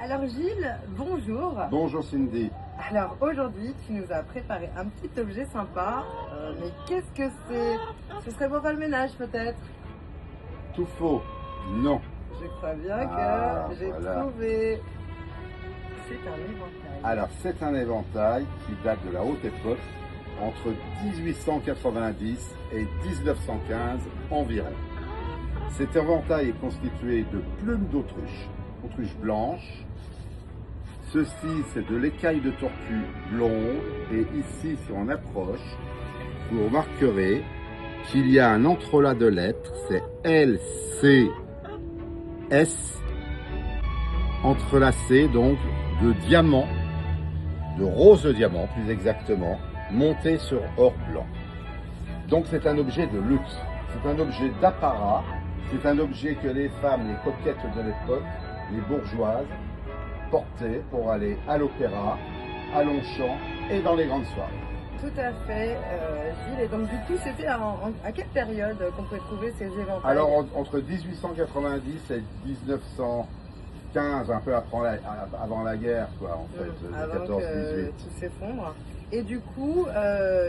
Alors Gilles, bonjour. Bonjour Cindy. Alors aujourd'hui, tu nous as préparé un petit objet sympa. Mais qu'est-ce que c'est? Ce serait pour faire le ménage peut-être? Tout faux. Non. Je crois bien Ah, que j'ai voilà. trouvé. C'est un éventail. Alors c'est un éventail qui date de la haute époque, entre 1890 et 1915 environ. Cet éventail est constitué de plumes d'autruche, autruche blanche. Ceci c'est de l'écaille de tortue blonde, et ici si on approche, vous remarquerez qu'il y a un entrelac de lettres, c'est L, C, S, entrelacé donc de diamants, de rose de diamant plus exactement, monté sur or blanc. Donc c'est un objet de luxe, c'est un objet d'apparat, c'est un objet que les femmes, les coquettes de l'époque, les bourgeoises, portaient pour aller à l'opéra, à Longchamp et dans les grandes soirées. Tout à fait, Gilles. Et donc du coup, c'était à quelle période qu'on pouvait trouver ces éventails? Alors entre 1890 et 1915, un peu avant la guerre, quoi, en fait, Avant 14-18. que tout s'effondre. Et du coup,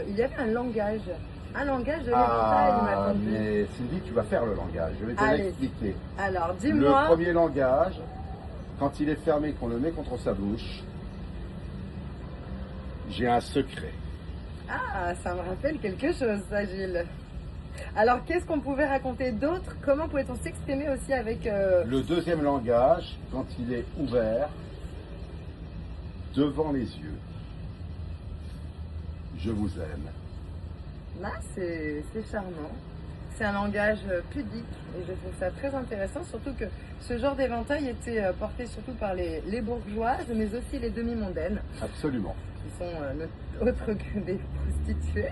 il y avait un langage de l'éventail, Ah, m'a dit. mais Sylvie, tu vas faire le langage, je vais te Allez. l'expliquer. Alors, Le dis-moi. premier langage, quand il est fermé, qu'on le met contre sa bouche, j'ai un secret. Ah, ça me rappelle quelque chose, ça, Gilles. Alors, qu'est-ce qu'on pouvait raconter d'autre? Comment pouvait-on s'exprimer aussi avec... Le deuxième langage, quand il est ouvert, devant les yeux, je vous aime. Là, c'est charmant. C'est un langage pudique et je trouve ça très intéressant, surtout que ce genre d'éventail était porté surtout par les bourgeoises, mais aussi les demi-mondaines, Absolument. qui sont autres que des prostituées,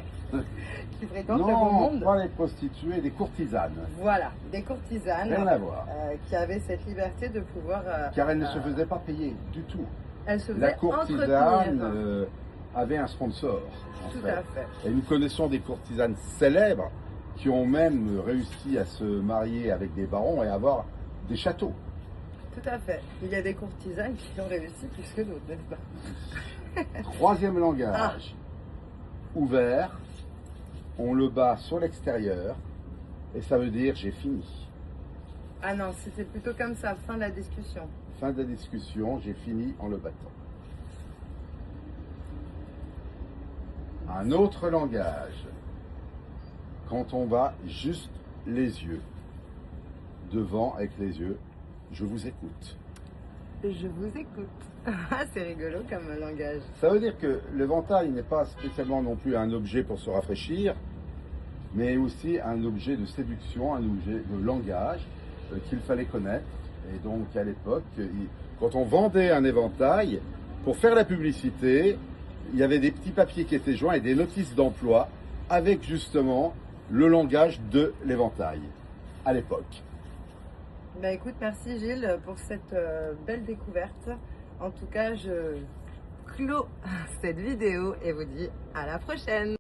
qui fréquentent le beau Non, monde. pas les prostituées, des courtisanes. Voilà, des courtisanes Rien à voir. qui avaient cette liberté de pouvoir... Car elles ne se faisaient pas payer du tout. elles se La faisaient courtisane entretenir. avait un sponsor. En Tout fait. à fait. Et nous connaissons des courtisanes célèbres qui ont même réussi à se marier avec des barons et avoir des châteaux. Tout à fait. Il y a des courtisanes qui ont réussi plus que d'autres, n'est-ce pas? Troisième langage, ouvert, on le bat sur l'extérieur et ça veut dire j'ai fini. Ah non, c'était plutôt comme ça, fin de la discussion. Fin de la discussion, j'ai fini en le battant. Un autre langage, quand on va juste les yeux, devant avec les yeux, je vous écoute. Je vous écoute. Ah, c'est rigolo comme langage. Ça veut dire que l'éventail n'est pas spécialement non plus un objet pour se rafraîchir, mais aussi un objet de séduction, un objet de langage qu'il fallait connaître. Et donc à l'époque, quand on vendait un éventail, pour faire la publicité, il y avait des petits papiers qui étaient joints et des notices d'emploi avec justement le langage de l'éventail à l'époque. Bah écoute, merci Gilles pour cette belle découverte. En tout cas, je clôt cette vidéo et vous dis à la prochaine.